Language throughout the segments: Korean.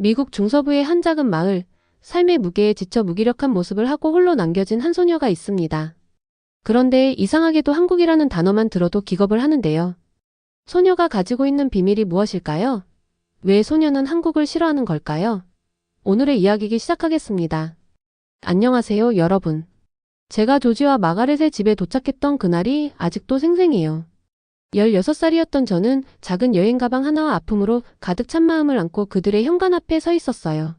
미국 중서부의 한 작은 마을, 삶의 무게에 지쳐 무기력한 모습을 하고 홀로 남겨진 한 소녀가 있습니다. 그런데 이상하게도 한국이라는 단어만 들어도 기겁을 하는데요. 소녀가 가지고 있는 비밀이 무엇일까요? 왜 소녀는 한국을 싫어하는 걸까요? 오늘의 이야기 시작하겠습니다. 안녕하세요, 여러분. 제가 조지와 마가렛의 집에 도착했던 그날이 아직도 생생해요. 16살이었던 저는 작은 여행 가방 하나와 아픔으로 가득 찬 마음을 안고 그들의 현관 앞에 서 있었어요.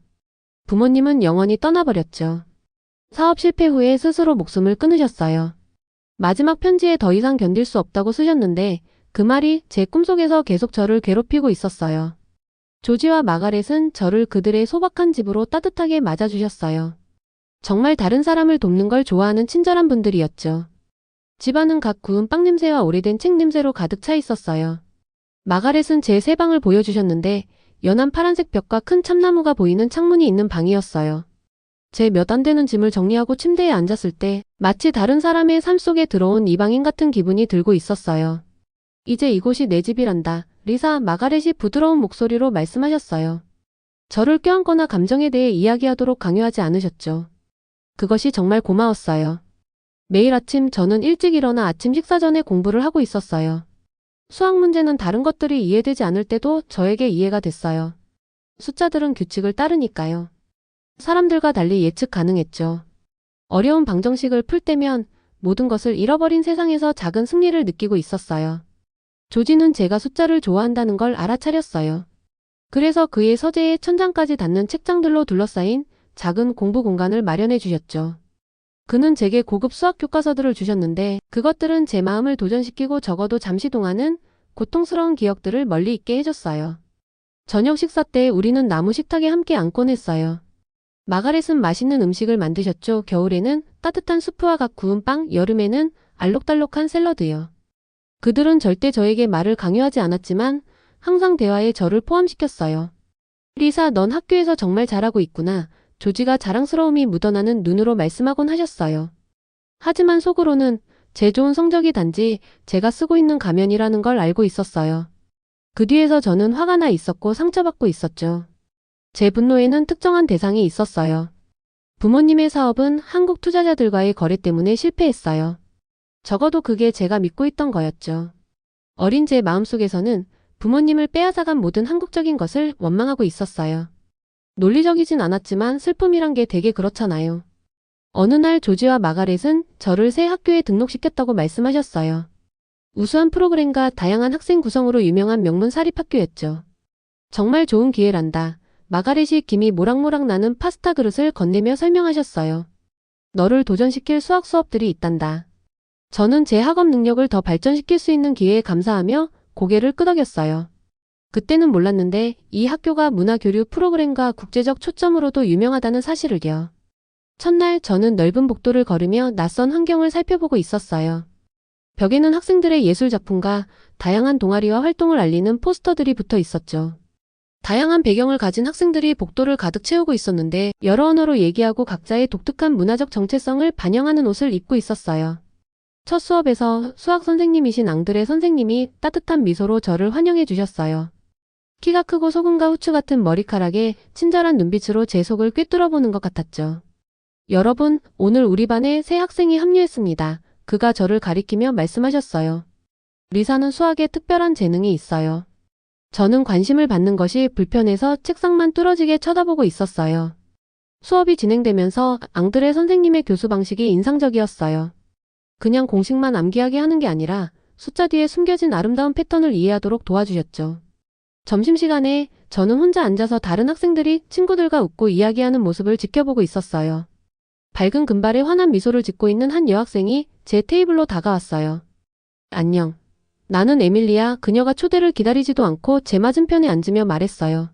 부모님은 영원히 떠나버렸죠. 사업 실패 후에 스스로 목숨을 끊으셨어요. 마지막 편지에 더 이상 견딜 수 없다고 쓰셨는데 그 말이 제 꿈속에서 계속 저를 괴롭히고 있었어요. 조지와 마가렛은 저를 그들의 소박한 집으로 따뜻하게 맞아주셨어요. 정말 다른 사람을 돕는 걸 좋아하는 친절한 분들이었죠. 집안은 갓 구운 빵 냄새와 오래된 책 냄새로 가득 차 있었어요. 마가렛은 제 새 방을 보여주셨는데 연한 파란색 벽과 큰 참나무가 보이는 창문이 있는 방이었어요. 제 몇 안 되는 짐을 정리하고 침대에 앉았을 때 마치 다른 사람의 삶 속에 들어온 이방인 같은 기분이 들고 있었어요. 이제 이곳이 내 집이란다. 리사, 마가렛이 부드러운 목소리로 말씀하셨어요. 저를 껴안거나 감정에 대해 이야기하도록 강요하지 않으셨죠. 그것이 정말 고마웠어요. 매일 아침 저는 일찍 일어나 아침 식사 전에 공부를 하고 있었어요. 수학 문제는 다른 것들이 이해되지 않을 때도 저에게 이해가 됐어요. 숫자들은 규칙을 따르니까요. 사람들과 달리 예측 가능했죠. 어려운 방정식을 풀 때면 모든 것을 잃어버린 세상에서 작은 승리를 느끼고 있었어요. 조지는 제가 숫자를 좋아한다는 걸 알아차렸어요. 그래서 그의 서재에 천장까지 닿는 책장들로 둘러싸인 작은 공부 공간을 마련해 주셨죠. 그는 제게 고급 수학 교과서들을 주셨는데 그것들은 제 마음을 도전시키고 적어도 잠시 동안은 고통스러운 기억들을 멀리 있게 해줬어요. 저녁 식사 때 우리는 나무 식탁에 함께 앉곤 했어요. 마가렛은 맛있는 음식을 만드셨죠. 겨울에는 따뜻한 수프와 갓 구운 빵, 여름에는 알록달록한 샐러드요. 그들은 절대 저에게 말을 강요하지 않았지만 항상 대화에 저를 포함시켰어요. 리사, 넌 학교에서 정말 잘하고 있구나. 조지가 자랑스러움이 묻어나는 눈으로 말씀하곤 하셨어요. 하지만 속으로는 제 좋은 성적이 단지 제가 쓰고 있는 가면이라는 걸 알고 있었어요. 그 뒤에서 저는 화가 나 있었고 상처받고 있었죠. 제 분노에는 특정한 대상이 있었어요. 부모님의 사업은 한국 투자자들과의 거래 때문에 실패했어요. 적어도 그게 제가 믿고 있던 거였죠. 어린 제 마음속에서는 부모님을 빼앗아간 모든 한국적인 것을 원망하고 있었어요. 논리적이진 않았지만 슬픔이란 게 되게 그렇잖아요. 어느 날 조지와 마가렛은 저를 새 학교에 등록시켰다고 말씀하셨어요. 우수한 프로그램과 다양한 학생 구성으로 유명한 명문 사립학교였죠. 정말 좋은 기회란다. 마가렛이 김이 모락모락 나는 파스타 그릇을 건네며 설명하셨어요. 너를 도전시킬 수학 수업들이 있단다. 저는 제 학업 능력을 더 발전시킬 수 있는 기회에 감사하며 고개를 끄덕였어요. 그때는 몰랐는데 이 학교가 문화교류 프로그램과 국제적 초점으로도 유명하다는 사실을요. 첫날 저는 넓은 복도를 걸으며 낯선 환경을 살펴보고 있었어요. 벽에는 학생들의 예술작품과 다양한 동아리와 활동을 알리는 포스터들이 붙어 있었죠. 다양한 배경을 가진 학생들이 복도를 가득 채우고 있었는데 여러 언어로 얘기하고 각자의 독특한 문화적 정체성을 반영하는 옷을 입고 있었어요. 첫 수업에서 수학 선생님이신 앙드레 선생님이 따뜻한 미소로 저를 환영해 주셨어요. 키가 크고 소금과 후추 같은 머리카락에 친절한 눈빛으로 제 속을 꿰뚫어보는 것 같았죠. 여러분, 오늘 우리 반에 새 학생이 합류했습니다. 그가 저를 가리키며 말씀하셨어요. 리사는 수학에 특별한 재능이 있어요. 저는 관심을 받는 것이 불편해서 책상만 뚫어지게 쳐다보고 있었어요. 수업이 진행되면서 앙드레 선생님의 교수 방식이 인상적이었어요. 그냥 공식만 암기하게 하는 게 아니라 숫자 뒤에 숨겨진 아름다운 패턴을 이해하도록 도와주셨죠. 점심시간에 저는 혼자 앉아서 다른 학생들이 친구들과 웃고 이야기하는 모습을 지켜보고 있었어요. 밝은 금발에 환한 미소를 짓고 있는 한 여학생이 제 테이블로 다가왔어요. 안녕. 나는 에밀리야. 그녀가 초대를 기다리지도 않고 제 맞은편에 앉으며 말했어요.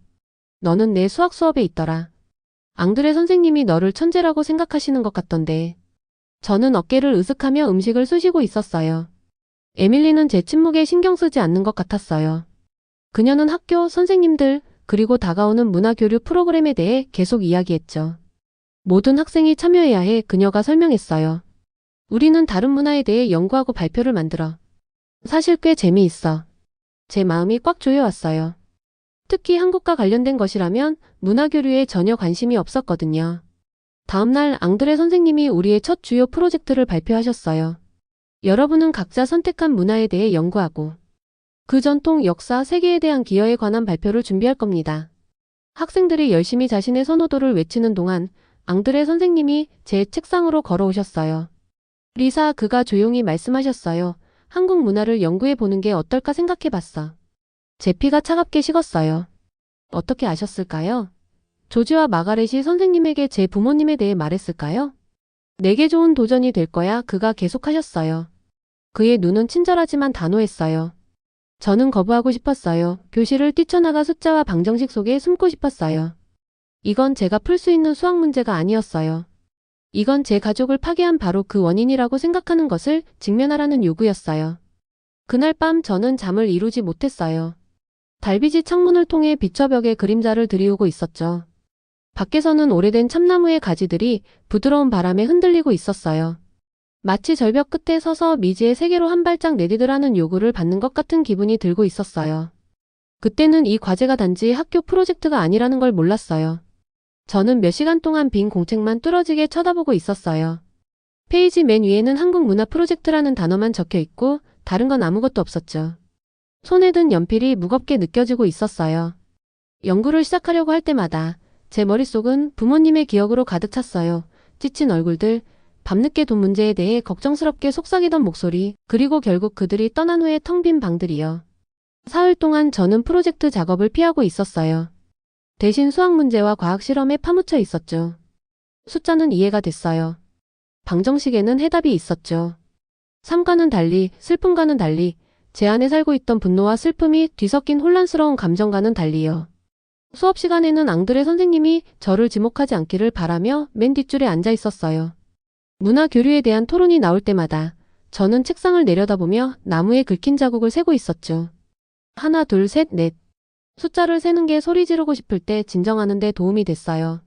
너는 내 수학 수업에 있더라. 앙드레 선생님이 너를 천재라고 생각하시는 것 같던데. 저는 어깨를 으쓱하며 음식을 쑤시고 있었어요. 에밀리는 제 침묵에 신경 쓰지 않는 것 같았어요. 그녀는 학교, 선생님들, 그리고 다가오는 문화교류 프로그램에 대해 계속 이야기했죠. 모든 학생이 참여해야 해. 그녀가 설명했어요. 우리는 다른 문화에 대해 연구하고 발표를 만들어. 사실 꽤 재미있어. 제 마음이 꽉 조여왔어요. 특히 한국과 관련된 것이라면 문화교류에 전혀 관심이 없었거든요. 다음날 앙드레 선생님이 우리의 첫 주요 프로젝트를 발표하셨어요. 여러분은 각자 선택한 문화에 대해 연구하고 그 전통, 역사, 세계에 대한 기여에 관한 발표를 준비할 겁니다. 학생들이 열심히 자신의 선호도를 외치는 동안 앙드레 선생님이 제 책상으로 걸어오셨어요. 리사, 그가 조용히 말씀하셨어요. 한국 문화를 연구해 보는 게 어떨까 생각해 봤어. 제 피가 차갑게 식었어요. 어떻게 아셨을까요? 조지와 마가렛이 선생님에게 제 부모님에 대해 말했을까요? 내게 좋은 도전이 될 거야, 그가 계속하셨어요. 그의 눈은 친절하지만 단호했어요. 저는 거부하고 싶었어요. 교실을 뛰쳐나가 숫자와 방정식 속에 숨고 싶었어요. 이건 제가 풀 수 있는 수학 문제가 아니었어요. 이건 제 가족을 파괴한 바로 그 원인이라고 생각하는 것을 직면하라는 요구였어요. 그날 밤 저는 잠을 이루지 못했어요. 달빛이 창문을 통해 비처벽에 그림자를 들이우고 있었죠. 밖에서는 오래된 참나무의 가지들이 부드러운 바람에 흔들리고 있었어요. 마치 절벽 끝에 서서 미지의 세계로 한 발짝 내디디라는 요구를 받는 것 같은 기분이 들고 있었어요. 그때는 이 과제가 단지 학교 프로젝트가 아니라는 걸 몰랐어요. 저는 몇 시간 동안 빈 공책만 뚫어지게 쳐다보고 있었어요. 페이지 맨 위에는 한국 문화 프로젝트라는 단어만 적혀 있고 다른 건 아무것도 없었죠. 손에 든 연필이 무겁게 느껴지고 있었어요. 연구를 시작하려고 할 때마다 제 머릿속은 부모님의 기억으로 가득 찼어요. 지친 얼굴들, 밤늦게 돈 문제에 대해 걱정스럽게 속삭이던 목소리, 그리고 결국 그들이 떠난 후에 텅 빈 방들이요. 사흘 동안 저는 프로젝트 작업을 피하고 있었어요. 대신 수학 문제와 과학 실험에 파묻혀 있었죠. 숫자는 이해가 됐어요. 방정식에는 해답이 있었죠. 삶과는 달리, 슬픔과는 달리, 제 안에 살고 있던 분노와 슬픔이 뒤섞인 혼란스러운 감정과는 달리요. 수업 시간에는 앙드레 선생님이 저를 지목하지 않기를 바라며 맨 뒷줄에 앉아 있었어요. 문화 교류에 대한 토론이 나올 때마다 저는 책상을 내려다보며 나무에 긁힌 자국을 세고 있었죠. 하나, 둘, 셋, 넷. 숫자를 세는 게 소리 지르고 싶을 때 진정하는 데 도움이 됐어요.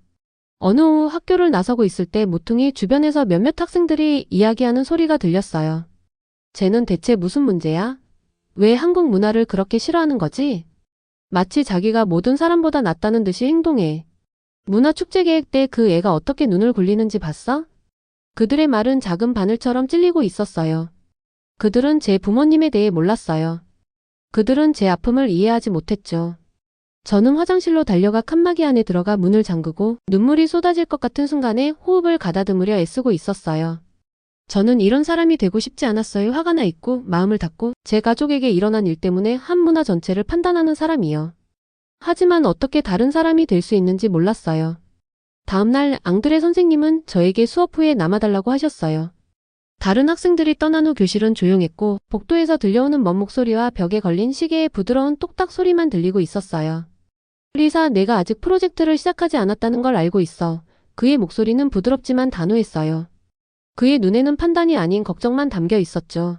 어느 오후 학교를 나서고 있을 때 모퉁이 주변에서 몇몇 학생들이 이야기하는 소리가 들렸어요. 쟤는 대체 무슨 문제야? 왜 한국 문화를 그렇게 싫어하는 거지? 마치 자기가 모든 사람보다 낫다는 듯이 행동해. 문화축제 계획 때 그 애가 어떻게 눈을 굴리는지 봤어? 그들의 말은 작은 바늘처럼 찔리고 있었어요. 그들은 제 부모님에 대해 몰랐어요. 그들은 제 아픔을 이해하지 못했죠. 저는 화장실로 달려가 칸막이 안에 들어가 문을 잠그고 눈물이 쏟아질 것 같은 순간에 호흡을 가다듬으려 애쓰고 있었어요. 저는 이런 사람이 되고 싶지 않았어요. 화가 나 있고 마음을 닫고 제 가족에게 일어난 일 때문에 한 문화 전체를 판단하는 사람이요. 하지만 어떻게 다른 사람이 될 수 있는지 몰랐어요. 다음날 앙드레 선생님은 저에게 수업 후에 남아달라고 하셨어요. 다른 학생들이 떠난 후 교실은 조용했고 복도에서 들려오는 먼 목소리와 벽에 걸린 시계의 부드러운 똑딱 소리만 들리고 있었어요. 리사, 내가 아직 프로젝트를 시작하지 않았다는 걸 알고 있어. 그의 목소리는 부드럽지만 단호했어요. 그의 눈에는 판단이 아닌 걱정만 담겨 있었죠.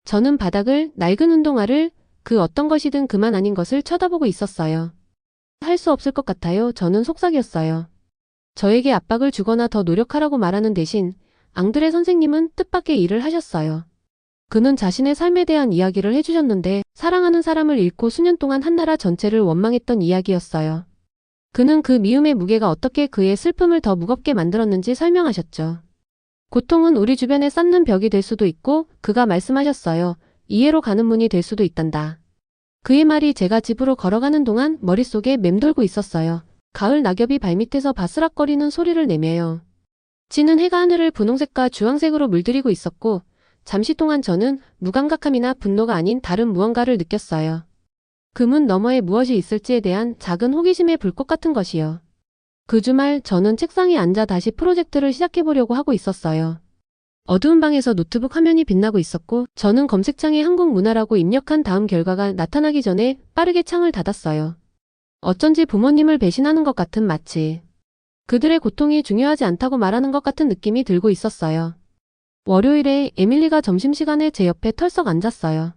저는 바닥을, 낡은 운동화를, 그 어떤 것이든 그만 아닌 것을 쳐다보고 있었어요. 할 수 없을 것 같아요. 저는 속삭였어요. 저에게 압박을 주거나 더 노력하라고 말하는 대신 앙드레 선생님은 뜻밖의 일을 하셨어요. 그는 자신의 삶에 대한 이야기를 해주셨는데 사랑하는 사람을 잃고 수년 동안 한 나라 전체를 원망했던 이야기였어요. 그는 그 미움의 무게가 어떻게 그의 슬픔을 더 무겁게 만들었는지 설명하셨죠. 고통은 우리 주변에 쌓는 벽이 될 수도 있고 그가 말씀하셨어요. 이해로 가는 문이 될 수도 있단다. 그의 말이 제가 집으로 걸어가는 동안 머릿속에 맴돌고 있었어요. 가을 낙엽이 발밑에서 바스락거리는 소리를 내며요. 지는 해가 하늘을 분홍색과 주황색으로 물들이고 있었고 잠시 동안 저는 무감각함이나 분노가 아닌 다른 무언가를 느꼈어요. 그 문 너머에 무엇이 있을지에 대한 작은 호기심의 불꽃 같은 것이요. 그 주말 저는 책상에 앉아 다시 프로젝트를 시작해보려고 하고 있었어요. 어두운 방에서 노트북 화면이 빛나고 있었고 저는 검색창에 한국 문화라고 입력한 다음 결과가 나타나기 전에 빠르게 창을 닫았어요. 어쩐지 부모님을 배신하는 것 같은 마치 그들의 고통이 중요하지 않다고 말하는 것 같은 느낌이 들고 있었어요. 월요일에 에밀리가 점심시간에 제 옆에 털썩 앉았어요.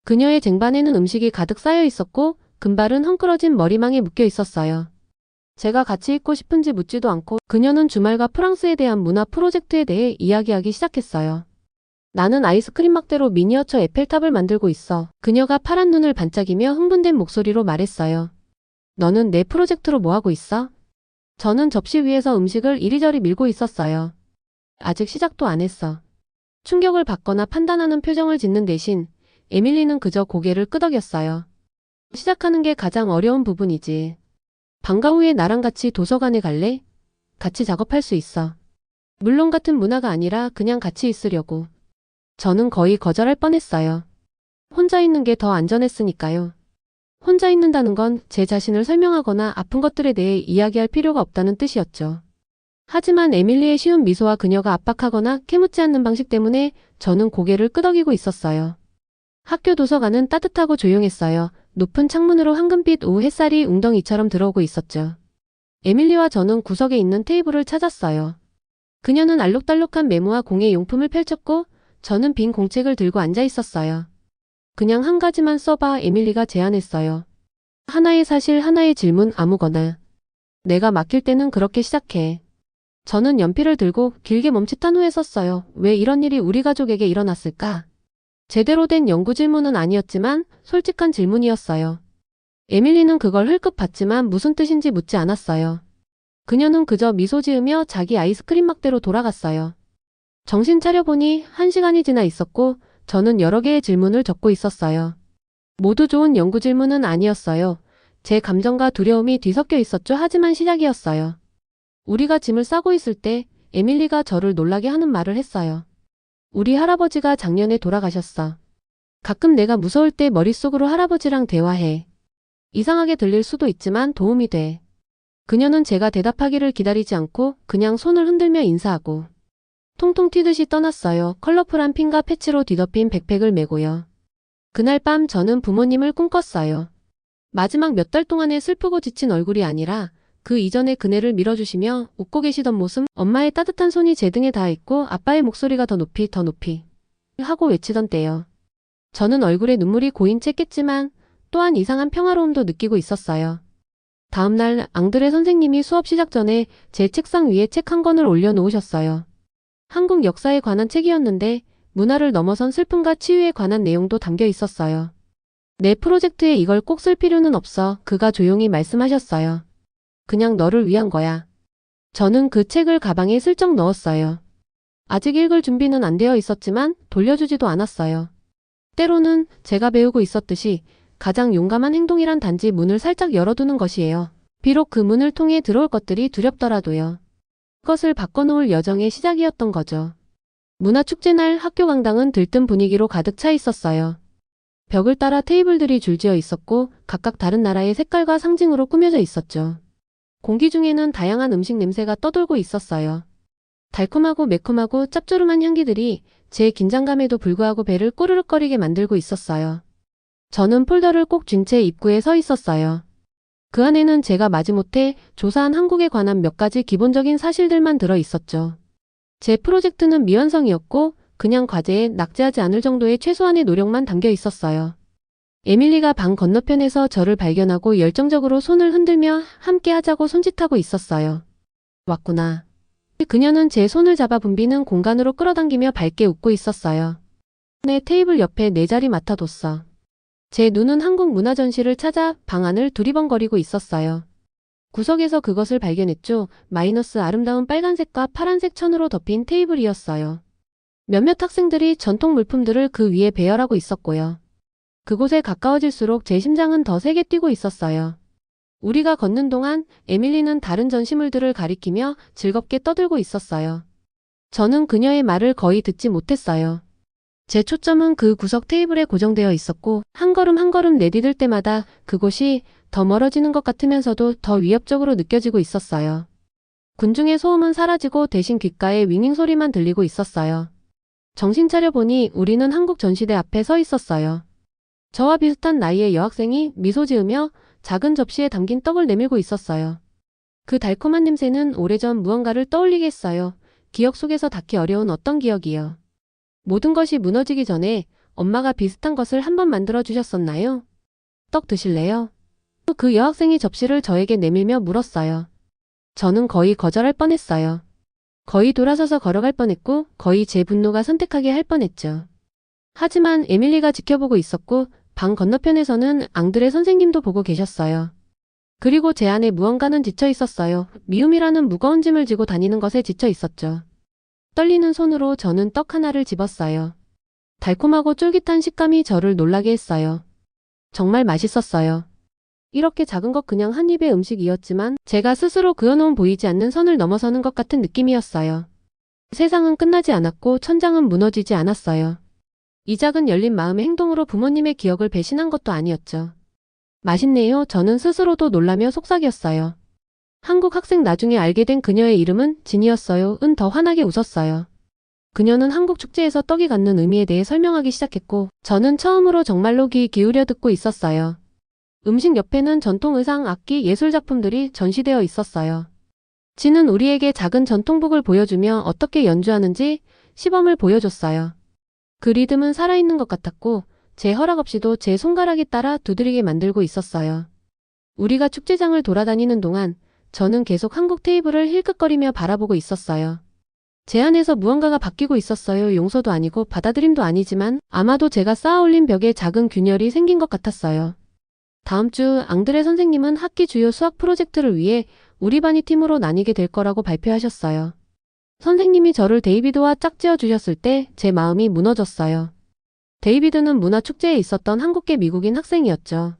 그녀의 쟁반에는 음식이 가득 쌓여 있었고 금발은 헝클어진 머리망에 묶여 있었어요. 제가 같이 있고 싶은지 묻지도 않고 그녀는 주말과 프랑스에 대한 문화 프로젝트에 대해 이야기하기 시작했어요. 나는 아이스크림 막대로 미니어처 에펠탑을 만들고 있어. 그녀가 파란 눈을 반짝이며 흥분된 목소리로 말했어요. 너는 내 프로젝트로 뭐 하고 있어? 저는 접시 위에서 음식을 이리저리 밀고 있었어요. 아직 시작도 안 했어. 충격을 받거나 판단하는 표정을 짓는 대신 에밀리는 그저 고개를 끄덕였어요. 시작하는 게 가장 어려운 부분이지. 방과 후에 나랑 같이 도서관에 갈래? 같이 작업할 수 있어. 물론 같은 문화가 아니라 그냥 같이 있으려고. 저는 거의 거절할 뻔했어요. 혼자 있는 게 더 안전했으니까요. 혼자 있는다는 건 제 자신을 설명하거나 아픈 것들에 대해 이야기할 필요가 없다는 뜻이었죠. 하지만 에밀리의 쉬운 미소와 그녀가 압박하거나 캐묻지 않는 방식 때문에 저는 고개를 끄덕이고 있었어요. 학교 도서관은 따뜻하고 조용했어요. 높은 창문으로 황금빛 오후 햇살이 웅덩이처럼 들어오고 있었죠. 에밀리와 저는 구석에 있는 테이블을 찾았어요. 그녀는 알록달록한 메모와 공예 용품을 펼쳤고 저는 빈 공책을 들고 앉아 있었어요. 그냥 한 가지만 써봐, 에밀리가 제안했어요. 하나의 사실, 하나의 질문, 아무거나. 내가 막힐 때는 그렇게 시작해. 저는 연필을 들고 길게 멈칫한 후에 썼어요. 왜 이런 일이 우리 가족에게 일어났을까? 제대로 된 연구 질문은 아니었지만 솔직한 질문이었어요. 에밀리는 그걸 흘끗 봤지만 무슨 뜻인지 묻지 않았어요. 그녀는 그저 미소 지으며 자기 아이스크림 막대로 돌아갔어요. 정신 차려보니 1시간이 지나 있었고 저는 여러 개의 질문을 적고 있었어요. 모두 좋은 연구 질문은 아니었어요. 제 감정과 두려움이 뒤섞여 있었죠. 하지만 시작이었어요. 우리가 짐을 싸고 있을 때 에밀리가 저를 놀라게 하는 말을 했어요. 우리 할아버지가 작년에 돌아가셨어. 가끔 내가 무서울 때 머릿속으로 할아버지랑 대화해. 이상하게 들릴 수도 있지만 도움이 돼. 그녀는 제가 대답하기를 기다리지 않고 그냥 손을 흔들며 인사하고 통통 튀듯이 떠났어요. 컬러풀한 핀과 패치로 뒤덮인 백팩을 메고요. 그날 밤 저는 부모님을 꿈꿨어요. 마지막 몇 달 동안의 슬프고 지친 얼굴이 아니라 그 이전의 그네를 밀어주시며 웃고 계시던 모습, 엄마의 따뜻한 손이 제 등에 닿아있고 아빠의 목소리가 더 높이 더 높이 하고 외치던 때요. 저는 얼굴에 눈물이 고인 채 깼지만 또한 이상한 평화로움도 느끼고 있었어요. 다음날 앙드레 선생님이 수업 시작 전에 제 책상 위에 책 한 권을 올려놓으셨어요. 한국 역사에 관한 책이었는데 문화를 넘어선 슬픔과 치유에 관한 내용도 담겨 있었어요. 내 프로젝트에 이걸 꼭 쓸 필요는 없어. 그가 조용히 말씀하셨어요. 그냥 너를 위한 거야. 저는 그 책을 가방에 슬쩍 넣었어요. 아직 읽을 준비는 안 되어 있었지만 돌려주지도 않았어요. 때로는 제가 배우고 있었듯이 가장 용감한 행동이란 단지 문을 살짝 열어두는 것이에요. 비록 그 문을 통해 들어올 것들이 두렵더라도요. 그것을 바꿔놓을 여정의 시작이었던 거죠. 문화축제날 학교 강당은 들뜬 분위기로 가득 차 있었어요. 벽을 따라 테이블들이 줄지어 있었고 각각 다른 나라의 색깔과 상징으로 꾸며져 있었죠. 공기 중에는 다양한 음식 냄새가 떠돌고 있었어요. 달콤하고 매콤하고 짭조름한 향기들이 제 긴장감에도 불구하고 배를 꼬르륵거리게 만들고 있었어요. 저는 폴더를 꼭 쥔 채 입구에 서 있었어요. 그 안에는 제가 마지못해 조사한 한국에 관한 몇 가지 기본적인 사실들만 들어 있었죠. 제 프로젝트는 미완성이었고 그냥 과제에 낙제하지 않을 정도의 최소한의 노력만 담겨 있었어요. 에밀리가 방 건너편에서 저를 발견하고 열정적으로 손을 흔들며 함께 하자고 손짓하고 있었어요. 왔구나. 그녀는 제 손을 잡아 붐비는 공간으로 끌어당기며 밝게 웃고 있었어요. 내 테이블 옆에 내 자리 맡아뒀어. 제 눈은 한국 문화 전시를 찾아 방 안을 두리번거리고 있었어요. 구석에서 그것을 발견했죠. 마이너스 아름다운 빨간색과 파란색 천으로 덮인 테이블이었어요. 몇몇 학생들이 전통 물품들을 그 위에 배열하고 있었고요. 그곳에 가까워질수록 제 심장은 더 세게 뛰고 있었어요. 우리가 걷는 동안 에밀리는 다른 전시물들을 가리키며 즐겁게 떠들고 있었어요. 저는 그녀의 말을 거의 듣지 못했어요. 제 초점은 그 구석 테이블에 고정되어 있었고 한 걸음 한 걸음 내디딜 때마다 그곳이 더 멀어지는 것 같으면서도 더 위협적으로 느껴지고 있었어요. 군중의 소음은 사라지고 대신 귓가에 윙윙 소리만 들리고 있었어요. 정신 차려 보니 우리는 한국 전시대 앞에 서 있었어요. 저와 비슷한 나이의 여학생이 미소 지으며 작은 접시에 담긴 떡을 내밀고 있었어요. 그 달콤한 냄새는 오래전 무언가를 떠올리게 했어요. 기억 속에서 닿기 어려운 어떤 기억이요. 모든 것이 무너지기 전에 엄마가 비슷한 것을 한번 만들어 주셨었나요? 떡 드실래요? 그 여학생이 접시를 저에게 내밀며 물었어요. 저는 거의 거절할 뻔했어요. 거의 돌아서서 걸어갈 뻔했고 거의 제 분노가 선택하게 할 뻔했죠. 하지만 에밀리가 지켜보고 있었고 방 건너편에서는 앙드레 선생님도 보고 계셨어요. 그리고 제 안에 무언가는 지쳐 있었어요. 미움이라는 무거운 짐을 지고 다니는 것에 지쳐 있었죠. 떨리는 손으로 저는 떡 하나를 집었어요. 달콤하고 쫄깃한 식감이 저를 놀라게 했어요. 정말 맛있었어요. 이렇게 작은 것 그냥 한 입의 음식이었지만 제가 스스로 그어놓은 보이지 않는 선을 넘어서는 것 같은 느낌이었어요. 세상은 끝나지 않았고 천장은 무너지지 않았어요. 이 작은 열린 마음의 행동으로 부모님의 기억을 배신한 것도 아니었죠. 맛있네요. 저는 스스로도 놀라며 속삭였어요. 한국 학생 나중에 알게 된 그녀의 이름은 진이었어요. 은 더 환하게 웃었어요. 그녀는 한국 축제에서 떡이 갖는 의미에 대해 설명하기 시작했고 저는 처음으로 정말로 귀 기울여 듣고 있었어요. 음식 옆에는 전통 의상, 악기, 예술 작품들이 전시되어 있었어요. 진은 우리에게 작은 전통복을 보여주며 어떻게 연주하는지 시범을 보여줬어요. 그 리듬은 살아있는 것 같았고 제 허락 없이도 제 손가락에 따라 두드리게 만들고 있었어요. 우리가 축제장을 돌아다니는 동안 저는 계속 한국 테이블을 힐끗거리며 바라보고 있었어요. 제 안에서 무언가가 바뀌고 있었어요. 용서도 아니고 받아들임도 아니지만 아마도 제가 쌓아올린 벽에 작은 균열이 생긴 것 같았어요. 다음 주 앙드레 선생님은 학기 주요 수학 프로젝트를 위해 우리 반이 팀으로 나뉘게 될 거라고 발표하셨어요. 선생님이 저를 데이비드와 짝지어 주셨을 때 제 마음이 무너졌어요. 데이비드는 문화축제에 있었던 한국계 미국인 학생이었죠.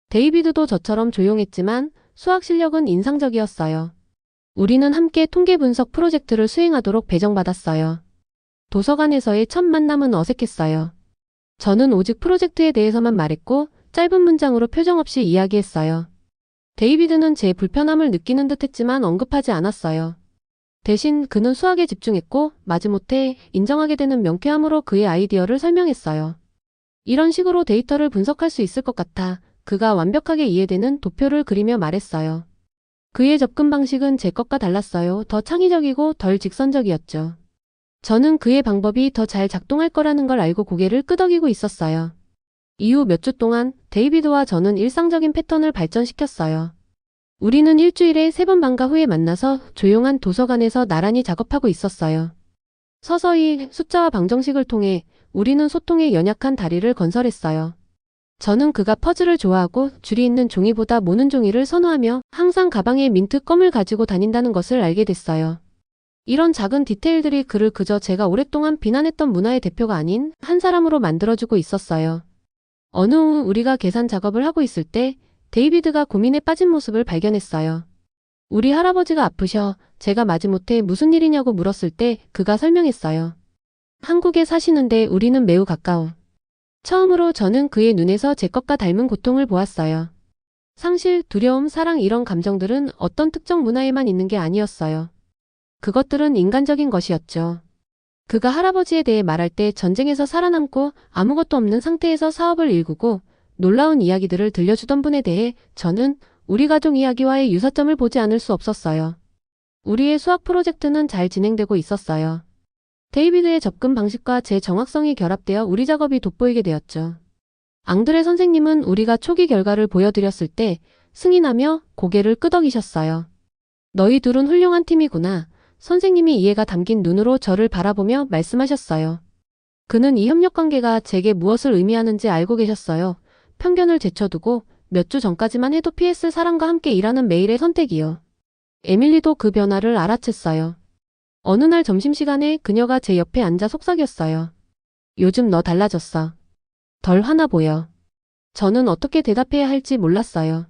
데이비드도 저처럼 조용했지만 수학 실력은 인상적이었어요. 우리는 함께 통계 분석 프로젝트를 수행하도록 배정받았어요. 도서관에서의 첫 만남은 어색했어요. 저는 오직 프로젝트에 대해서만 말했고 짧은 문장으로 표정 없이 이야기했어요. 데이비드는 제 불편함을 느끼는 듯 했지만 언급하지 않았어요. 대신 그는 수학에 집중했고 마지못해 인정하게 되는 명쾌함으로 그의 아이디어를 설명했어요. 이런 식으로 데이터를 분석할 수 있을 것 같아 그가 완벽하게 이해되는 도표를 그리며 말했어요. 그의 접근 방식은 제 것과 달랐어요. 더 창의적이고 덜 직선적이었죠. 저는 그의 방법이 더 잘 작동할 거라는 걸 알고 고개를 끄덕이고 있었어요. 이후 몇 주 동안 데이비드와 저는 일상적인 패턴을 발전시켰어요. 우리는 일주일에 3번 방과 후에 만나서 조용한 도서관에서 나란히 작업하고 있었어요. 서서히 숫자와 방정식을 통해 우리는 소통의 연약한 다리를 건설했어요. 저는 그가 퍼즐을 좋아하고 줄이 있는 종이보다 모는 종이를 선호하며 항상 가방에 민트 껌을 가지고 다닌다는 것을 알게 됐어요. 이런 작은 디테일들이 그를 그저 제가 오랫동안 비난했던 문화의 대표가 아닌 한 사람으로 만들어주고 있었어요. 어느 후 우리가 계산 작업을 하고 있을 때 데이비드가 고민에 빠진 모습을 발견했어요. 우리 할아버지가 아프셔 제가 마지못해 무슨 일이냐고 물었을 때 그가 설명했어요. 한국에 사시는데 우리는 매우 가까워. 처음으로 저는 그의 눈에서 제 것과 닮은 고통을 보았어요. 상실, 두려움, 사랑 이런 감정들은 어떤 특정 문화에만 있는 게 아니었어요. 그것들은 인간적인 것이었죠. 그가 할아버지에 대해 말할 때 전쟁에서 살아남고 아무것도 없는 상태에서 사업을 일구고 놀라운 이야기들을 들려주던 분에 대해 저는 우리 가족 이야기와의 유사점을 보지 않을 수 없었어요. 우리의 수학 프로젝트는 잘 진행되고 있었어요. 데이비드의 접근 방식과 제 정확성이 결합되어 우리 작업이 돋보이게 되었죠. 앙드레 선생님은 우리가 초기 결과를 보여드렸을 때 승인하며 고개를 끄덕이셨어요. 너희 둘은 훌륭한 팀이구나. 선생님이 이해가 담긴 눈으로 저를 바라보며 말씀하셨어요. 그는 이 협력관계가 제게 무엇을 의미하는지 알고 계셨어요. 편견을 제쳐두고 몇 주 전까지만 해도 PS 사람과 함께 일하는 매일의 선택이요. 에밀리도 그 변화를 알아챘어요. 어느 날 점심시간에 그녀가 제 옆에 앉아 속삭였어요. 요즘 너 달라졌어. 덜 화나 보여. 저는 어떻게 대답해야 할지 몰랐어요.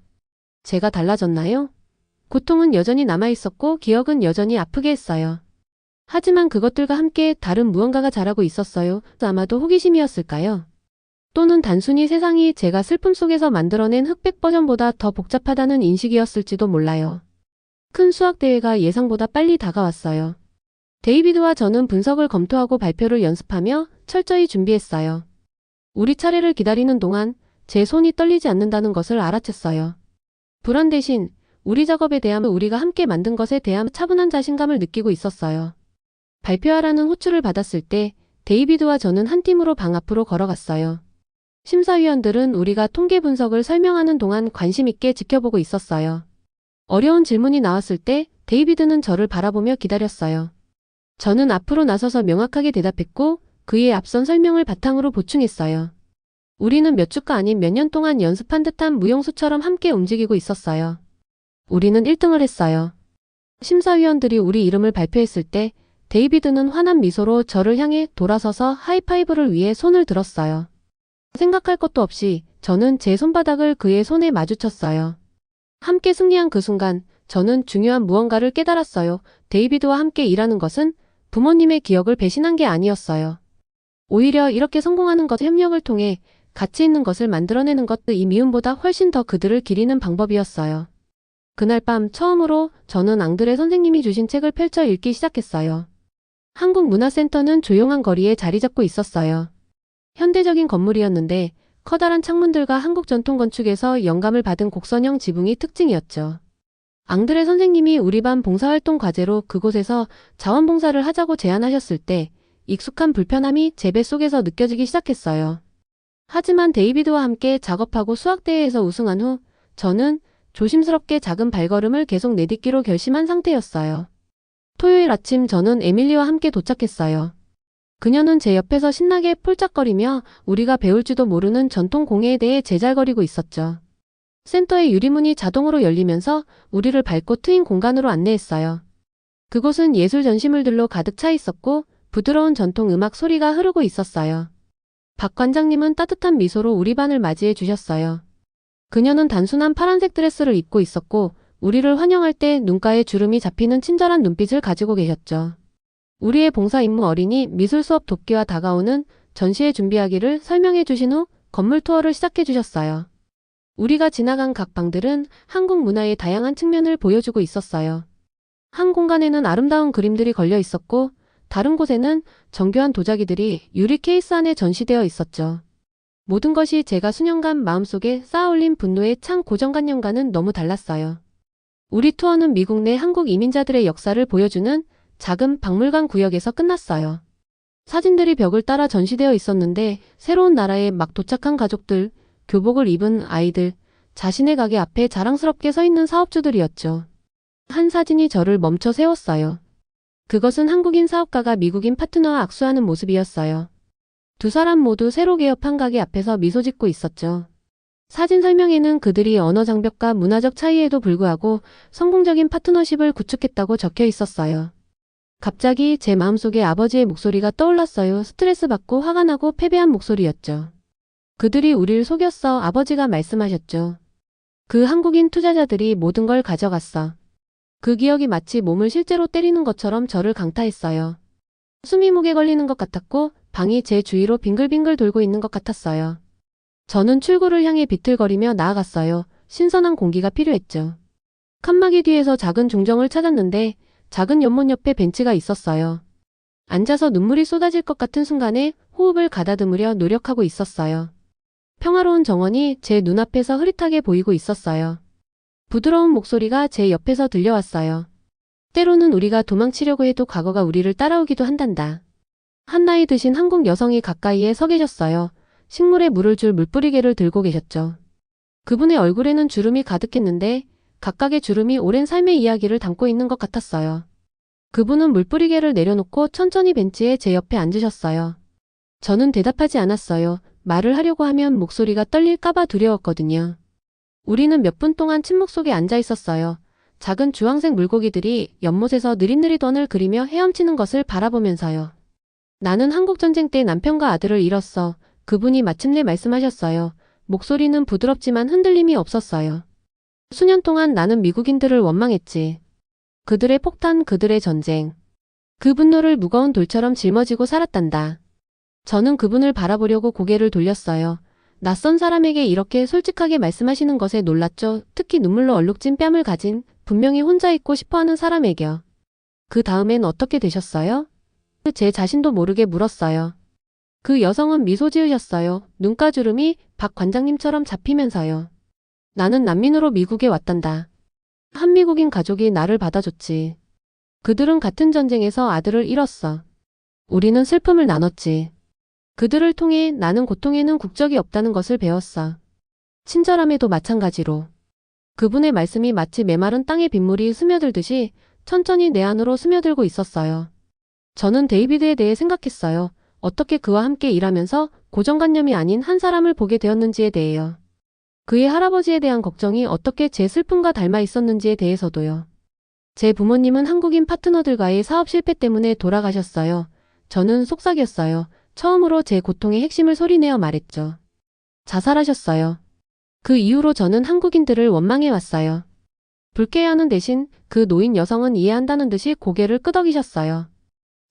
제가 달라졌나요? 고통은 여전히 남아있었고 기억은 여전히 아프게 했어요. 하지만 그것들과 함께 다른 무언가가 자라고 있었어요. 아마도 호기심이었을까요? 또는 단순히 세상이 제가 슬픔 속에서 만들어낸 흑백 버전보다 더 복잡하다는 인식이었을지도 몰라요. 큰 수학대회가 예상보다 빨리 다가왔어요. 데이비드와 저는 분석을 검토하고 발표를 연습하며 철저히 준비했어요. 우리 차례를 기다리는 동안 제 손이 떨리지 않는다는 것을 알아챘어요. 불안 대신 우리 작업에 대한 우리가 함께 만든 것에 대한 차분한 자신감을 느끼고 있었어요. 발표하라는 호출을 받았을 때 데이비드와 저는 한 팀으로 방 앞으로 걸어갔어요. 심사위원들은 우리가 통계 분석을 설명하는 동안 관심 있게 지켜보고 있었어요. 어려운 질문이 나왔을 때 데이비드는 저를 바라보며 기다렸어요. 저는 앞으로 나서서 명확하게 대답했고 그의 앞선 설명을 바탕으로 보충했어요. 우리는 몇 주가 아닌 몇 년 동안 연습한 듯한 무용수처럼 함께 움직이고 있었어요. 우리는 1등을 했어요. 심사위원들이 우리 이름을 발표했을 때 데이비드는 환한 미소로 저를 향해 돌아서서 하이파이브를 위해 손을 들었어요. 생각할 것도 없이 저는 제 손바닥을 그의 손에 마주쳤어요. 함께 승리한 그 순간 저는 중요한 무언가를 깨달았어요. 데이비드와 함께 일하는 것은 부모님의 기억을 배신한 게 아니었어요. 오히려 이렇게 성공하는 것, 협력을 통해 가치 있는 것을 만들어내는 것, 이 미움보다 훨씬 더 그들을 기리는 방법이었어요. 그날 밤 처음으로 저는 앙드레 선생님이 주신 책을 펼쳐 읽기 시작했어요. 한국문화센터는 조용한 거리에 자리 잡고 있었어요. 현대적인 건물이었는데 커다란 창문들과 한국 전통 건축에서 영감을 받은 곡선형 지붕이 특징이었죠. 앙드레 선생님이 우리 반 봉사활동 과제로 그곳에서 자원봉사를 하자고 제안하셨을 때 익숙한 불편함이 제 뱃속에서 느껴지기 시작했어요. 하지만 데이비드와 함께 작업하고 수학대회에서 우승한 후 저는 조심스럽게 작은 발걸음을 계속 내딛기로 결심한 상태였어요. 토요일 아침 저는 에밀리와 함께 도착했어요. 그녀는 제 옆에서 신나게 폴짝거리며 우리가 배울지도 모르는 전통 공예에 대해 제잘거리고 있었죠. 센터의 유리문이 자동으로 열리면서 우리를 밝고 트인 공간으로 안내했어요. 그곳은 예술 전시물들로 가득 차 있었고 부드러운 전통 음악 소리가 흐르고 있었어요. 박 관장님은 따뜻한 미소로 우리 반을 맞이해 주셨어요. 그녀는 단순한 파란색 드레스를 입고 있었고 우리를 환영할 때 눈가에 주름이 잡히는 친절한 눈빛을 가지고 계셨죠. 우리의 봉사 임무 어린이 미술 수업 돕기와 다가오는 전시회 준비하기를 설명해 주신 후 건물 투어를 시작해 주셨어요. 우리가 지나간 각 방들은 한국 문화의 다양한 측면을 보여주고 있었어요. 한 공간에는 아름다운 그림들이 걸려 있었고 다른 곳에는 정교한 도자기들이 유리 케이스 안에 전시되어 있었죠. 모든 것이 제가 수년간 마음속에 쌓아올린 분노의 찬 고정관념과는 너무 달랐어요. 우리 투어는 미국 내 한국 이민자들의 역사를 보여주는 작은 박물관 구역에서 끝났어요. 사진들이 벽을 따라 전시되어 있었는데 새로운 나라에 막 도착한 가족들, 교복을 입은 아이들, 자신의 가게 앞에 자랑스럽게 서 있는 사업주들이었죠. 한 사진이 저를 멈춰 세웠어요. 그것은 한국인 사업가가 미국인 파트너와 악수하는 모습이었어요. 두 사람 모두 새로 개업한 가게 앞에서 미소 짓고 있었죠. 사진 설명에는 그들이 언어 장벽과 문화적 차이에도 불구하고 성공적인 파트너십을 구축했다고 적혀 있었어요. 갑자기 제 마음속에 아버지의 목소리가 떠올랐어요. 스트레스 받고 화가 나고 패배한 목소리였죠. 그들이 우리를 속였어. 아버지가 말씀하셨죠. 그 한국인 투자자들이 모든 걸 가져갔어. 그 기억이 마치 몸을 실제로 때리는 것처럼 저를 강타했어요. 숨이 목에 걸리는 것 같았고 방이 제 주위로 빙글빙글 돌고 있는 것 같았어요. 저는 출구를 향해 비틀거리며 나아갔어요. 신선한 공기가 필요했죠. 칸막이 뒤에서 작은 중정을 찾았는데 작은 연못 옆에 벤치가 있었어요. 앉아서 눈물이 쏟아질 것 같은 순간에 호흡을 가다듬으려 노력하고 있었어요. 평화로운 정원이 제 눈앞에서 흐릿하게 보이고 있었어요. 부드러운 목소리가 제 옆에서 들려왔어요. 때로는 우리가 도망치려고 해도 과거가 우리를 따라오기도 한단다. 한 나이 드신 한국 여성이 가까이에 서 계셨어요. 식물에 물을 줄 물뿌리개를 들고 계셨죠. 그분의 얼굴에는 주름이 가득했는데 각각의 주름이 오랜 삶의 이야기를 담고 있는 것 같았어요. 그분은 물뿌리개를 내려놓고 천천히 벤치에 제 옆에 앉으셨어요. 저는 대답하지 않았어요. 말을 하려고 하면 목소리가 떨릴까봐 두려웠거든요. 우리는 몇 분 동안 침묵 속에 앉아 있었어요. 작은 주황색 물고기들이 연못에서 느릿느릿 원을 그리며 헤엄치는 것을 바라보면서요. 나는 한국전쟁 때 남편과 아들을 잃었어. 그분이 마침내 말씀하셨어요. 목소리는 부드럽지만 흔들림이 없었어요. 수년 동안 나는 미국인들을 원망했지. 그들의 폭탄, 그들의 전쟁. 그 분노를 무거운 돌처럼 짊어지고 살았단다. 저는 그분을 바라보려고 고개를 돌렸어요. 낯선 사람에게 이렇게 솔직하게 말씀하시는 것에 놀랐죠. 특히 눈물로 얼룩진 뺨을 가진 분명히 혼자 있고 싶어하는 사람에게요. 그 다음엔 어떻게 되셨어요? 제 자신도 모르게 물었어요. 그 여성은 미소 지으셨어요. 눈가주름이 박 관장님처럼 잡히면서요. 나는 난민으로 미국에 왔단다. 한미국인 가족이 나를 받아줬지. 그들은 같은 전쟁에서 아들을 잃었어. 우리는 슬픔을 나눴지. 그들을 통해 나는 고통에는 국적이 없다는 것을 배웠어. 친절함에도 마찬가지로. 그분의 말씀이 마치 메마른 땅에 빗물이 스며들듯이 천천히 내 안으로 스며들고 있었어요. 저는 데이비드에 대해 생각했어요. 어떻게 그와 함께 일하면서 고정관념이 아닌 한 사람을 보게 되었는지에 대해요. 그의 할아버지에 대한 걱정이 어떻게 제 슬픔과 닮아 있었는지에 대해서도요. 제 부모님은 한국인 파트너들과의 사업 실패 때문에 돌아가셨어요. 저는 속삭였어요. 처음으로 제 고통의 핵심을 소리내어 말했죠. 자살하셨어요. 그 이후로 저는 한국인들을 원망해왔어요. 불쾌해하는 대신 그 노인 여성은 이해한다는 듯이 고개를 끄덕이셨어요.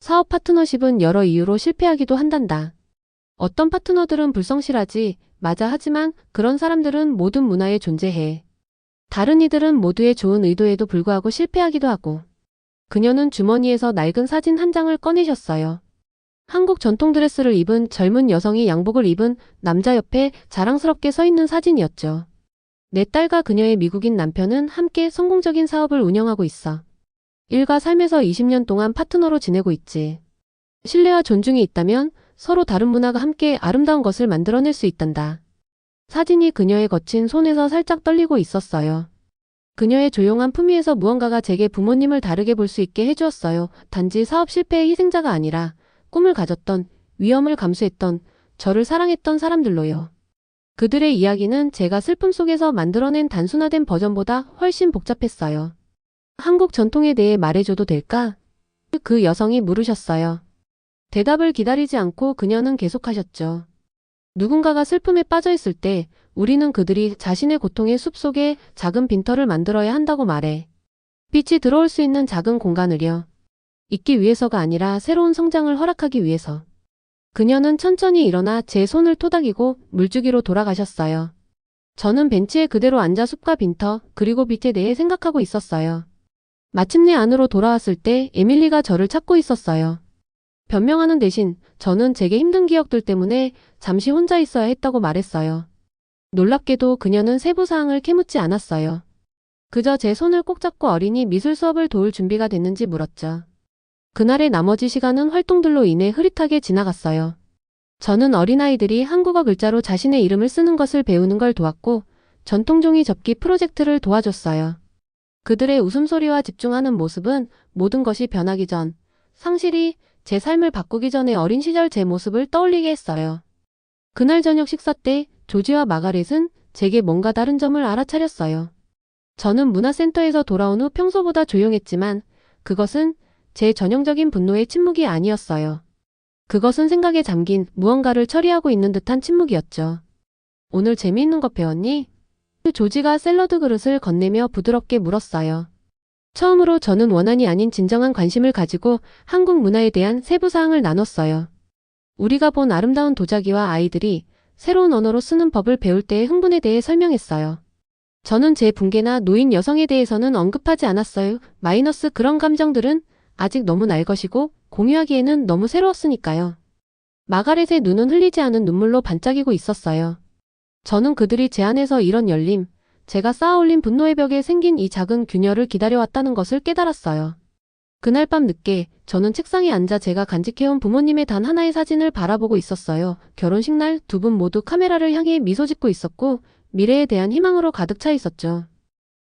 사업 파트너십은 여러 이유로 실패하기도 한단다. 어떤 파트너들은 불성실하지, 맞아 하지만 그런 사람들은 모든 문화에 존재해. 다른 이들은 모두의 좋은 의도에도 불구하고 실패하기도 하고. 그녀는 주머니에서 낡은 사진 한 장을 꺼내셨어요. 한국 전통 드레스를 입은 젊은 여성이 양복을 입은 남자 옆에 자랑스럽게 서 있는 사진이었죠. 내 딸과 그녀의 미국인 남편은 함께 성공적인 사업을 운영하고 있어. 일과 삶에서 20년 동안 파트너로 지내고 있지. 신뢰와 존중이 있다면 서로 다른 문화가 함께 아름다운 것을 만들어낼 수 있단다. 사진이 그녀의 거친 손에서 살짝 떨리고 있었어요. 그녀의 조용한 품위에서 무언가가 제게 부모님을 다르게 볼 수 있게 해주었어요. 단지 사업 실패의 희생자가 아니라 꿈을 가졌던, 위험을 감수했던, 저를 사랑했던 사람들로요. 그들의 이야기는 제가 슬픔 속에서 만들어낸 단순화된 버전보다 훨씬 복잡했어요. 한국 전통에 대해 말해줘도 될까? 그 여성이 물으셨어요. 대답을 기다리지 않고 그녀는 계속하셨죠. 누군가가 슬픔에 빠져있을 때 우리는 그들이 자신의 고통의 숲속에 작은 빈터를 만들어야 한다고 말해. 빛이 들어올 수 있는 작은 공간을요. 있기 위해서가 아니라 새로운 성장을 허락하기 위해서. 그녀는 천천히 일어나 제 손을 토닥이고 물주기로 돌아가셨어요. 저는 벤치에 그대로 앉아 숲과 빈터 그리고 빛에 대해 생각하고 있었어요. 마침내 안으로 돌아왔을 때 에밀리가 저를 찾고 있었어요. 변명하는 대신 저는 제게 힘든 기억들 때문에 잠시 혼자 있어야 했다고 말했어요. 놀랍게도 그녀는 세부 사항을 캐묻지 않았어요. 그저 제 손을 꼭 잡고 어린이 미술 수업을 도울 준비가 됐는지 물었죠. 그날의 나머지 시간은 활동들로 인해 흐릿하게 지나갔어요. 저는 어린아이들이 한국어 글자로 자신의 이름을 쓰는 것을 배우는 걸 도왔고 전통종이 접기 프로젝트를 도와줬어요. 그들의 웃음소리와 집중하는 모습은 모든 것이 변하기 전, 상실이 제 삶을 바꾸기 전에 어린 시절 제 모습을 떠올리게 했어요. 그날 저녁 식사 때 조지와 마가렛은 제게 뭔가 다른 점을 알아차렸어요. 저는 문화센터에서 돌아온 후 평소보다 조용했지만 그것은 제 전형적인 분노의 침묵이 아니었어요. 그것은 생각에 잠긴 무언가를 처리하고 있는 듯한 침묵이었죠. 오늘 재미있는 것 배웠니? 조지가 샐러드 그릇을 건네며 부드럽게 물었어요. 처음으로 저는 원한이 아닌 진정한 관심을 가지고 한국 문화에 대한 세부 사항을 나눴어요. 우리가 본 아름다운 도자기와 아이들이 새로운 언어로 쓰는 법을 배울 때의 흥분에 대해 설명했어요. 저는 제 붕괴나 노인 여성에 대해서는 언급하지 않았어요. 마이너스 그런 감정들은 아직 너무 날 것이고 공유하기에는 너무 새로웠으니까요. 마가렛의 눈은 흘리지 않은 눈물로 반짝이고 있었어요. 저는 그들이 제 안에서 이런 열림, 제가 쌓아올린 분노의 벽에 생긴 이 작은 균열을 기다려왔다는 것을 깨달았어요. 그날 밤 늦게 저는 책상에 앉아 제가 간직해온 부모님의 단 하나의 사진을 바라보고 있었어요. 결혼식 날 두 분 모두 카메라를 향해 미소 짓고 있었고 미래에 대한 희망으로 가득 차 있었죠.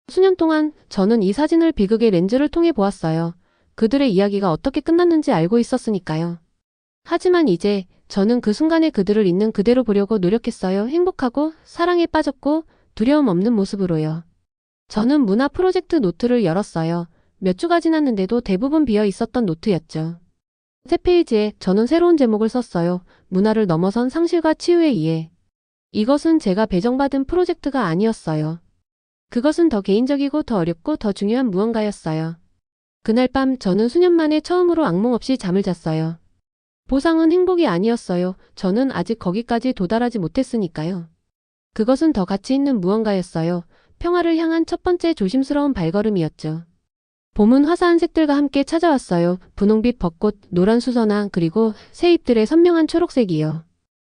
수년 동안 저는 이 사진을 비극의 렌즈를 통해 보았어요. 그들의 이야기가 어떻게 끝났는지 알고 있었으니까요. 하지만 이제 저는 그 순간에 그들을 있는 그대로 보려고 노력했어요. 행복하고 사랑에 빠졌고 두려움 없는 모습으로요. 저는 문화 프로젝트 노트를 열었어요. 몇 주가 지났는데도 대부분 비어 있었던 노트였죠. 새 페이지에 저는 새로운 제목을 썼어요. 문화를 넘어선 상실과 치유의 이해. 이것은 제가 배정받은 프로젝트가 아니었어요. 그것은 더 개인적이고 더 어렵고 더 중요한 무언가였어요. 그날 밤 저는 수년 만에 처음으로 악몽 없이 잠을 잤어요. 보상은 행복이 아니었어요. 저는 아직 거기까지 도달하지 못했으니까요. 그것은 더 가치 있는 무언가였어요. 평화를 향한 첫 번째 조심스러운 발걸음이었죠. 봄은 화사한 색들과 함께 찾아왔어요. 분홍빛 벚꽃, 노란 수선화, 그리고 새잎들의 선명한 초록색이요.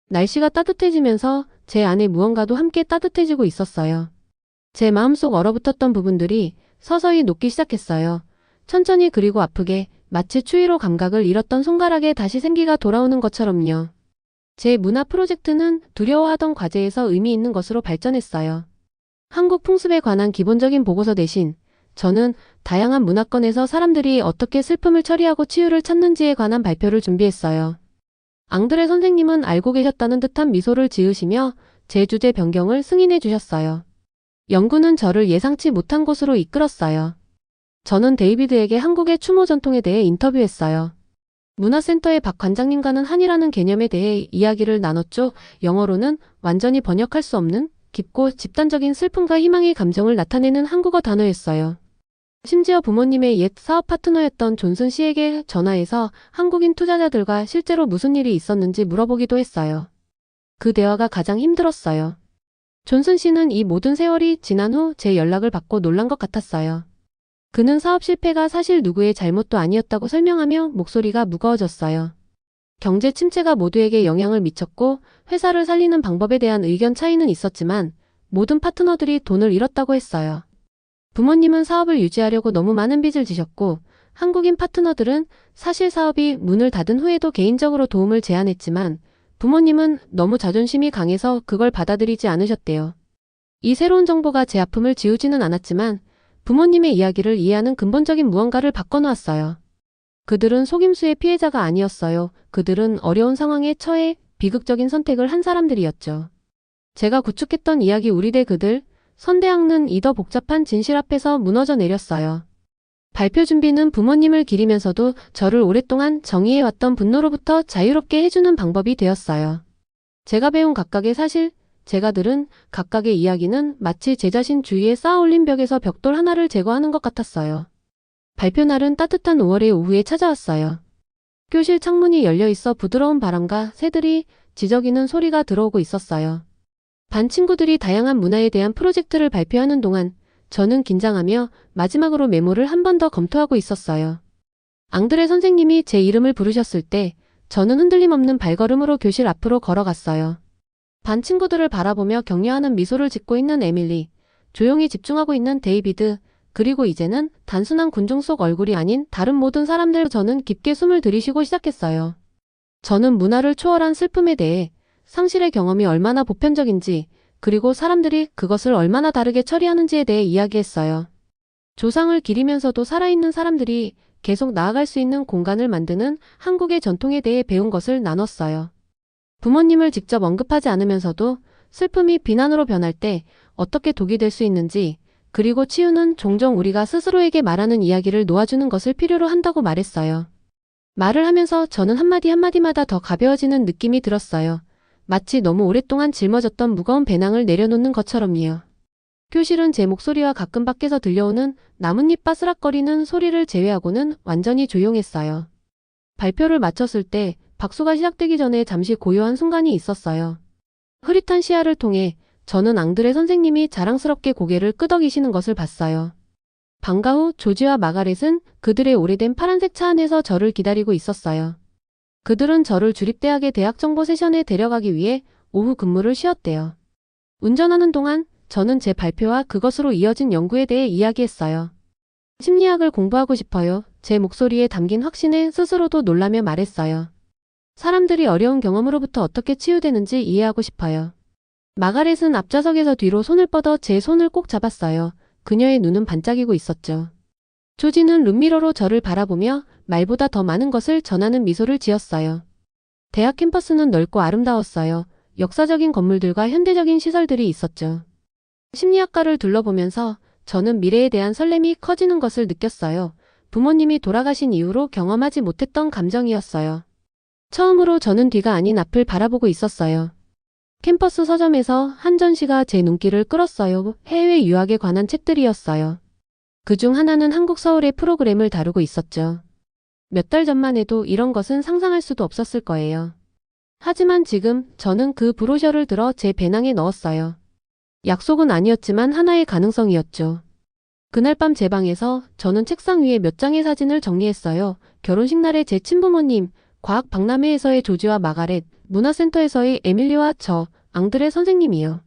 날씨가 따뜻해지면서 제 안에 무언가도 함께 따뜻해지고 있었어요. 제 마음속 얼어붙었던 부분들이 서서히 녹기 시작했어요. 천천히 그리고 아프게, 마치 추위로 감각을 잃었던 손가락에 다시 생기가 돌아오는 것처럼요. 제 문화 프로젝트는 두려워하던 과제에서 의미 있는 것으로 발전했어요. 한국 풍습에 관한 기본적인 보고서 대신 저는 다양한 문화권에서 사람들이 어떻게 슬픔을 처리하고 치유를 찾는지에 관한 발표를 준비했어요. 앙드레 선생님은 알고 계셨다는 듯한 미소를 지으시며 제 주제 변경을 승인해 주셨어요. 연구는 저를 예상치 못한 곳으로 이끌었어요. 저는 데이비드에게 한국의 추모 전통에 대해 인터뷰했어요. 문화센터의 박 관장님과는 한이라는 개념에 대해 이야기를 나눴죠. 영어로는 완전히 번역할 수 없는 깊고 집단적인 슬픔과 희망의 감정을 나타내는 한국어 단어였어요. 심지어 부모님의 옛 사업 파트너였던 존슨 씨에게 전화해서 한국인 투자자들과 실제로 무슨 일이 있었는지 물어보기도 했어요. 그 대화가 가장 힘들었어요. 존슨 씨는 이 모든 세월이 지난 후 제 연락을 받고 놀란 것 같았어요. 그는 사업 실패가 사실 누구의 잘못도 아니었다고 설명하며 목소리가 무거워졌어요. 경제 침체가 모두에게 영향을 미쳤고 회사를 살리는 방법에 대한 의견 차이는 있었지만 모든 파트너들이 돈을 잃었다고 했어요. 부모님은 사업을 유지하려고 너무 많은 빚을 지셨고 한국인 파트너들은 사실 사업이 문을 닫은 후에도 개인적으로 도움을 제안했지만 부모님은 너무 자존심이 강해서 그걸 받아들이지 않으셨대요. 이 새로운 정보가 제 아픔을 지우지는 않았지만 부모님의 이야기를 이해하는 근본적인 무언가를 바꿔놓았어요. 그들은 속임수의 피해자가 아니었어요. 그들은 어려운 상황에 처해 비극적인 선택을 한 사람들이었죠. 제가 구축했던 이야기 우리 대 그들, 선대학는 이 더 복잡한 진실 앞에서 무너져 내렸어요. 발표 준비는 부모님을 기리면서도 저를 오랫동안 정의해왔던 분노로부터 자유롭게 해주는 방법이 되었어요. 제가 배운 각각의 사실, 제가 들은 각각의 이야기는 마치 제 자신 주위에 쌓아올린 벽에서 벽돌 하나를 제거하는 것 같았어요. 발표 날은 따뜻한 5월의 오후에 찾아왔어요. 교실 창문이 열려 있어 부드러운 바람과 새들이 지저귀는 소리가 들어오고 있었어요. 반 친구들이 다양한 문화에 대한 프로젝트를 발표하는 동안 저는 긴장하며 마지막으로 메모를 한 번 더 검토하고 있었어요. 앙드레 선생님이 제 이름을 부르셨을 때 저는 흔들림 없는 발걸음으로 교실 앞으로 걸어갔어요. 반 친구들을 바라보며 격려하는 미소를 짓고 있는 에밀리, 조용히 집중하고 있는 데이비드, 그리고 이제는 단순한 군중 속 얼굴이 아닌 다른 모든 사람들. 저는 깊게 숨을 들이쉬고 시작했어요. 저는 문화를 초월한 슬픔에 대해, 상실의 경험이 얼마나 보편적인지, 그리고 사람들이 그것을 얼마나 다르게 처리하는지에 대해 이야기했어요. 조상을 기리면서도 살아있는 사람들이 계속 나아갈 수 있는 공간을 만드는 한국의 전통에 대해 배운 것을 나눴어요. 부모님을 직접 언급하지 않으면서도 슬픔이 비난으로 변할 때 어떻게 독이 될 수 있는지, 그리고 치유는 종종 우리가 스스로에게 말하는 이야기를 놓아주는 것을 필요로 한다고 말했어요. 말을 하면서 저는 한마디 한마디마다 더 가벼워지는 느낌이 들었어요. 마치 너무 오랫동안 짊어졌던 무거운 배낭을 내려놓는 것처럼요. 교실은 제 목소리와 가끔 밖에서 들려오는 나뭇잎 바스락거리는 소리를 제외하고는 완전히 조용했어요. 발표를 마쳤을 때 박수가 시작되기 전에 잠시 고요한 순간이 있었어요. 흐릿한 시야를 통해 저는 앙드레 선생님이 자랑스럽게 고개를 끄덕이시는 것을 봤어요. 방과 후 조지와 마가렛은 그들의 오래된 파란색 차 안에서 저를 기다리고 있었어요. 그들은 저를 주립대학의 대학 정보 세션에 데려가기 위해 오후 근무를 쉬었대요. 운전하는 동안 저는 제 발표와 그것으로 이어진 연구에 대해 이야기했어요. 심리학을 공부하고 싶어요. 제 목소리에 담긴 확신에 스스로도 놀라며 말했어요. 사람들이 어려운 경험으로부터 어떻게 치유되는지 이해하고 싶어요. 마가렛은 앞좌석에서 뒤로 손을 뻗어 제 손을 꼭 잡았어요. 그녀의 눈은 반짝이고 있었죠. 조지는 룸미러로 저를 바라보며 말보다 더 많은 것을 전하는 미소를 지었어요. 대학 캠퍼스는 넓고 아름다웠어요. 역사적인 건물들과 현대적인 시설들이 있었죠. 심리학과를 둘러보면서 저는 미래에 대한 설렘이 커지는 것을 느꼈어요. 부모님이 돌아가신 이후로 경험하지 못했던 감정이었어요. 처음으로 저는 뒤가 아닌 앞을 바라보고 있었어요. 캠퍼스 서점에서 한 전시가 제 눈길을 끌었어요. 해외 유학에 관한 책들이었어요. 그중 하나는 한국 서울의 프로그램을 다루고 있었죠. 몇 달 전만 해도 이런 것은 상상할 수도 없었을 거예요. 하지만 지금 저는 그 브로셔를 들어 제 배낭에 넣었어요. 약속은 아니었지만 하나의 가능성이었죠. 그날 밤 제 방에서 저는 책상 위에 몇 장의 사진을 정리했어요. 결혼식 날의 제 친부모님, 과학 박람회에서의 조지와 마가렛, 문화센터에서의 에밀리와 저, 앙드레 선생님이요.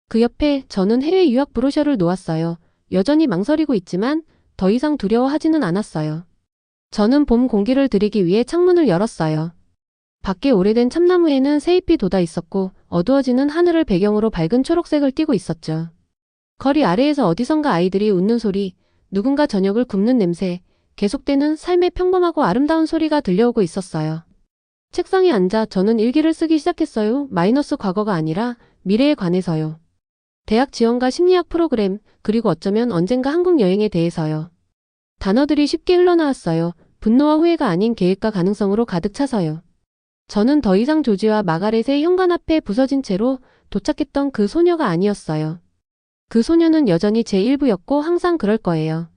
그 옆에 저는 해외 유학 브로셔를 놓았어요. 여전히 망설이고 있지만 더 이상 두려워하지는 않았어요. 저는 봄 공기를 들이기 위해 창문을 열었어요. 밖에 오래된 참나무에는 새잎이 돋아 있었고 어두워지는 하늘을 배경으로 밝은 초록색을 띠고 있었죠. 거리 아래에서 어디선가 아이들이 웃는 소리, 누군가 저녁을 굽는 냄새, 계속되는 삶의 평범하고 아름다운 소리가 들려오고 있었어요. 책상에 앉아 저는 일기를 쓰기 시작했어요. 마이너스 과거가 아니라 미래에 관해서요. 대학 지원과 심리학 프로그램, 그리고 어쩌면 언젠가 한국 여행에 대해서요. 단어들이 쉽게 흘러나왔어요. 분노와 후회가 아닌 계획과 가능성으로 가득 차서요. 저는 더 이상 조지와 마가렛의 현관 앞에 부서진 채로 도착했던 그 소녀가 아니었어요. 그 소녀는 여전히 제 일부였고 항상 그럴 거예요.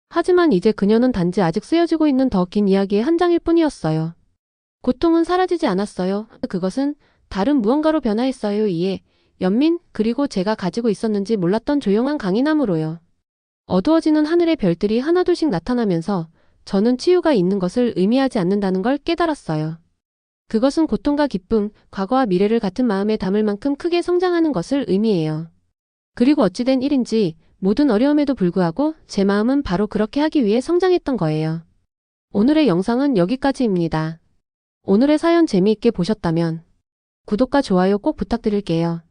하지만 이제 그녀는 단지 아직 쓰여지고 있는 더 긴 이야기의 한 장일 뿐이었어요. 고통은 사라지지 않았어요. 그것은 다른 무언가로 변화했어요. 이해, 연민, 그리고 제가 가지고 있었는지 몰랐던 조용한 강인함으로요. 어두워지는 하늘의 별들이 하나둘씩 나타나면서 저는 치유가 있는 것을 의미하지 않는다는 걸 깨달았어요. 그것은 고통과 기쁨, 과거와 미래를 같은 마음에 담을 만큼 크게 성장하는 것을 의미해요. 그리고 어찌된 일인지 모든 어려움에도 불구하고 제 마음은 바로 그렇게 하기 위해 성장했던 거예요. 오늘의 영상은 여기까지입니다. 오늘의 사연 재미있게 보셨다면 구독과 좋아요 꼭 부탁드릴게요.